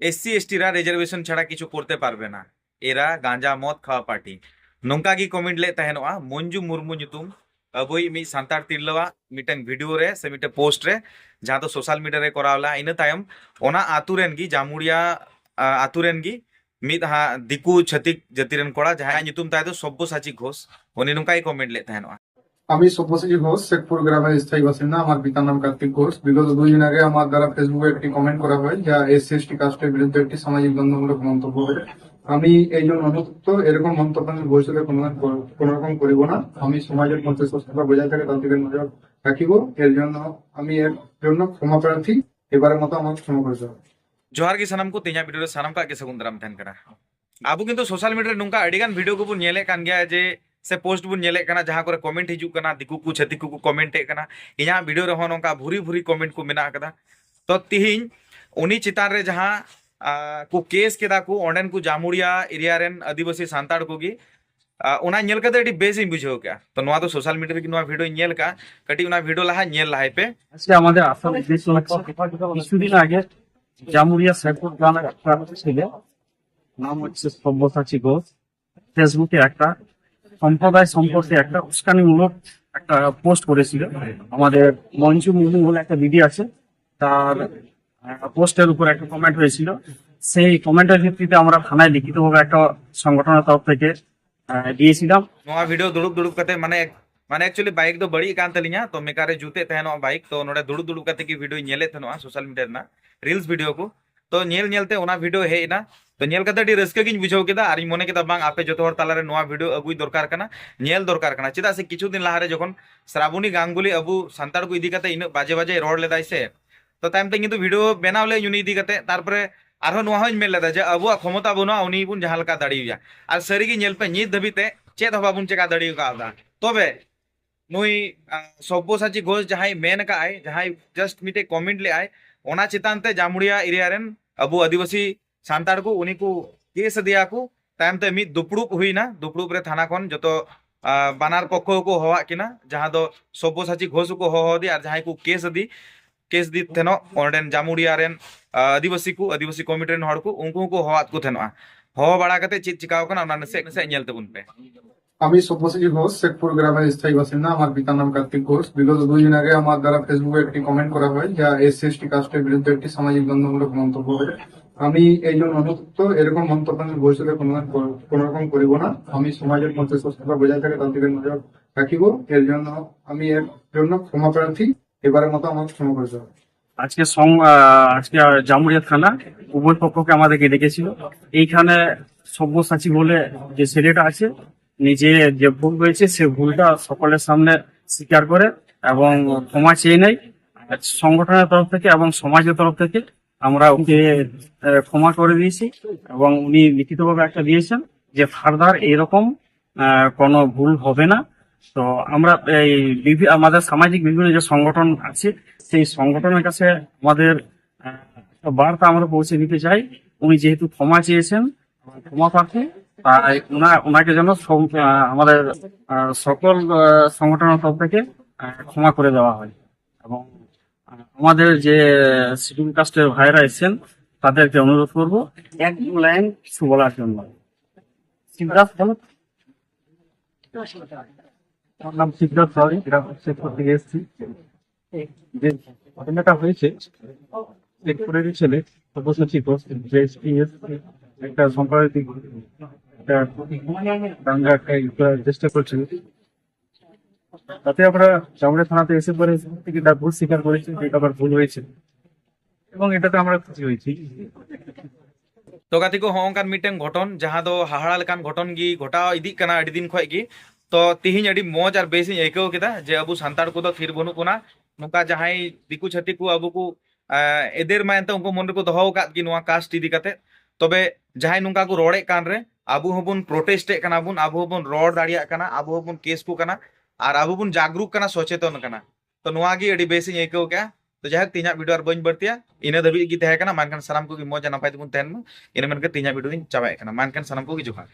SC এসটিরা reservation ছাড়া কিছু করতে পারবে না, এরা গাঁজা মদ খাওয়া পার্টি। নৌকা কি কমেন্ট লে তাহেনোआ মঞ্জু মুর্মু nyutum अबुई मी सांतार तिरलवा मिटन वीडियो रे से मिटे पोस्ट रे जहां तो सोशल मीडिया रे करावला इन तायम ओना आतु रेन गी जामुड़िया आतु रेन गी मिद हा दिकु छतिक जति रेन कोड़ा जहां nyutum ताय तो सब्यसाची घोष उनी नुका ही कमेंट ले ताहेনোआ। আমি সব্যসাচী ঘোষ, শেখপুর গ্রামের স্থায়ী বাসিন্দা। আমার পিতার নাম কার্তিক ঘোষ। বিগত 2 দিন আগে আমার দ্বারা ফেসবুকে একটি কমেন্ট করা হয় যা এসসি এসটি কাস্টের বিরুদ্ধে একটি সামাজিক দ্বন্দ্বমূলক মন্তব্য হয়। আমি এই জন্য অনুতপ্ত। এরকম মন্তব্য আমি ভবিষ্যতে কোনো রকম করিব না। আমি সমাজের মধ্যে সুস্থতা বজায় থাকে তার দিকে নজর রাখিব। এর জন্য আমি এর জন্য ক্ষমা প্রার্থী। এবারের মতো আমাকে ক্ষমা করে দেওয়া। जोहार की सनम को तेजा वीडियो रे सनम का के सगुंदराम तहन करा आबू किंतु सोशल मीडिया रे नुका अडिगान वीडियो को बुन नेले कान गया जे से पोस्ट बुन नेले कना जहां करे कमेंट हिजु कना दिकु को छति को कमेंट कना इया वीडियो रे हो नोका भूरी भूरी कमेंट को मेना कदा तो तिहिन उनी चितान रे जहां को केस केदा को ओंडेन को जामुड़िया एरिया रेन आदिवासी सांताड़ को गी ओना नेल कदे एडी बेस इन बुझो क्या तो नोआ तो सोशल मीडिया रे नोआ वीडियो नेल का कटी ओना वीडियो लहा नेल लहाय पे আজকে আমাদের আসাম উদ্দেশ্য হচ্ছে কিছুদিন আগে জামুরিয়া শেখপুর গ্রামের একটা ছেলে নাম হচ্ছে সব্যসাচী ঘোষ ফেসবুকে একটা সম্প্রদায় সম্পর্কে একটা উস্কানিমূলক একটা পোস্ট করেছিল। আমাদের মঞ্জু মুর্মু বলে একটা দিদি আছে, তার পোস্টের উপর একটা কমেন্ট হয়েছিল। সেই কমেন্টের ভিত্তিতে আমরা থানায় লিখিতভাবে একটা সংগঠনের তরফ থেকে দিয়েছিলাম। नोआ वीडियो दुड़ुब दुड़ुब कते माने माने एक्चुअली बाइक दो बड़ी कान तलिया तो मेकारे जूते तहनो बाइक तो नोडे दुड़ुब दुड़ुब कते की वीडियो नेले थनोआ सोशल मीडिया ना रील्स वीडियो को तो नेल नेलते ओना वीडियो हे ना तो नेल कते डी रस्के गिन बुझाव केदा आर मने केदा बांग आपे जतो हर तालारे नोआ वीडियो अगुई दरकार कना नेल दरकार कना चेदा से किछु दिन लाहारे जखन श्रावणी गांगुली अबु सांताड़ को इदी कते इन बाजे बाजे रोड लेदाई से तो टाइम ते किंतु वीडियो बनावले युनि इदी कते तारपरे आरो नोआ होज मेल लेदा जे अबु क्षमता बनुआ उनी बुन जहां लका दाड़िया आर सरीगी नेल पे नित धबिते चेद हबा बुन चेका दाड़ियो का तबे नुई सब्यसाची घोष जहां मेन का आय जहां जस्ट मिटे कमेंट ले आय ओना चितानते जामुड़िया एरिया रेन अबु आदिवासी सांताड़ को उनी को केस दिया को टाइम ते मिद दुपड़ुप हुईना दुपड़ुप रे थाना खन जतो बानार पक्ष को हवा किना जहां दो सब्यसाची घोष को हो दी और जहां को केस दी थेनो ओंडेन जामुड़िया रेन आदिवासी कमिटी रेन हड़ को उनको को हवात को थेनो हो बड़ा कते चित चिकाव कना ओना नसे नसे नेल तबुन पे। আমি সব্যসাচী ঘোষ, শেখপুর গ্রামের স্থায়ী বাসিন্দা। আমার পিতার নাম কার্তিক ঘোষ। বিগত 2 দিন আগে আমার দ্বারা ফেসবুকে একটি কমেন্ট করা হয় যা এসসি এসটি কাস্টের বিরুদ্ধে একটি সামাজিক দ্বন্দ্বমূলক মন্তব্য হয়। আমি এই জন্য অনুতপ্ত। এরকম মন্তব্য আমি ভবিষ্যতে কোনো রকম করিব না। আমি সমাজের মধ্যে সুস্থতা বজায় থাকে তার দিকে নজর রাখিব। এর জন্য আমি এর জন্য ক্ষমা প্রার্থী। এবারের মতো আমাকে ক্ষমা করে দেওয়া। আজকে আজকে জামুরিয়া থানা উভয় পক্ষকে আমাদেরকে ডেকেছিল। এইখানে সব্যসাচী বলে যে ছেলেটা আছে নিজে যে ভুল হয়েছে সে ভুলটা সকলের সামনে স্বীকার করে এবং ক্ষমা চেয়ে নেয় সংগঠনের তরফ থেকে এবং সমাজের তরফ থেকে। আমরা ওকে ক্ষমা করে দিয়েছি এবং উনি লিখিতভাবে একটা দিয়েছেন যে ফার্দার এরকম কোনো ভুল হবে না। তো আমরা এই আমাদের সামাজিক বিভিন্ন যে সংগঠন আছে সেই সংগঠনের কাছে আমাদের বার্তা আমরা পৌঁছে দিতে চাই। উনি যেহেতু ক্ষমা চেয়েছেন ক্ষমা প্রার্থী, তাই ওনাকে যেন আমাদের সকল সংগঠনের তরফ থেকে ক্ষমা করে দেওয়া হয় এবং আমাদের যে শিডিউল কাস্টের ভাইরা এসেছেন তাদেরকে অনুরোধ করবো এক লাইন কিছু বলার জন্য। সিদ্ধার্থ বলো। আমার নাম সিদ্ধার্থ সরি গ্রাম শেখপুর থেকে এসেছি। যে ঘটনাটা হয়েছে শেখপুরেরই ছেলে সব্যসাচী ঘোষ একটা সাম্প্রদায়িক দাঙ্গা চেষ্টা করছিল, তাতে আমরা জামুড়িয়া থানাতে এসে পরে থেকে তার ভুল স্বীকার করেছি যে আবার ভুল হয়েছে এবং এটাতে আমরা খুশি হয়েছি। तो गाती को होंकान मिटेन घटन जहां दो हाहाड़ा लेकान घटन गी घटा इदी कना अडी दिन खय गी तो तिहिन अडी मौज और बेस आइकव केदा जे अबु सांताड़ को थिर बनु कोना नुका जहां दिकु छति को अबु को एदेर मायनते उनको मन रे को दोहो कात गी नोआ कास्ट इदी कते तबे जहां नुका को रोड़े कान रे आबु हबुन प्रोटेस्टे कना बुन आबु हबुन रोड दाड़िया कना आबु हबुन केस को कना और आबु बुन जागरूक कना सचेतन कना तो नोआ गी अडी बेस आइकव क्या तो जहां तीना वीडियो और बन बरतिया इन दबी की तहे कना मानकन सलाम को की मौज नपाय तबुन तहन इन मनके तीना वीडियो इन चाबाय कना मानकन सलाम को की जोहार।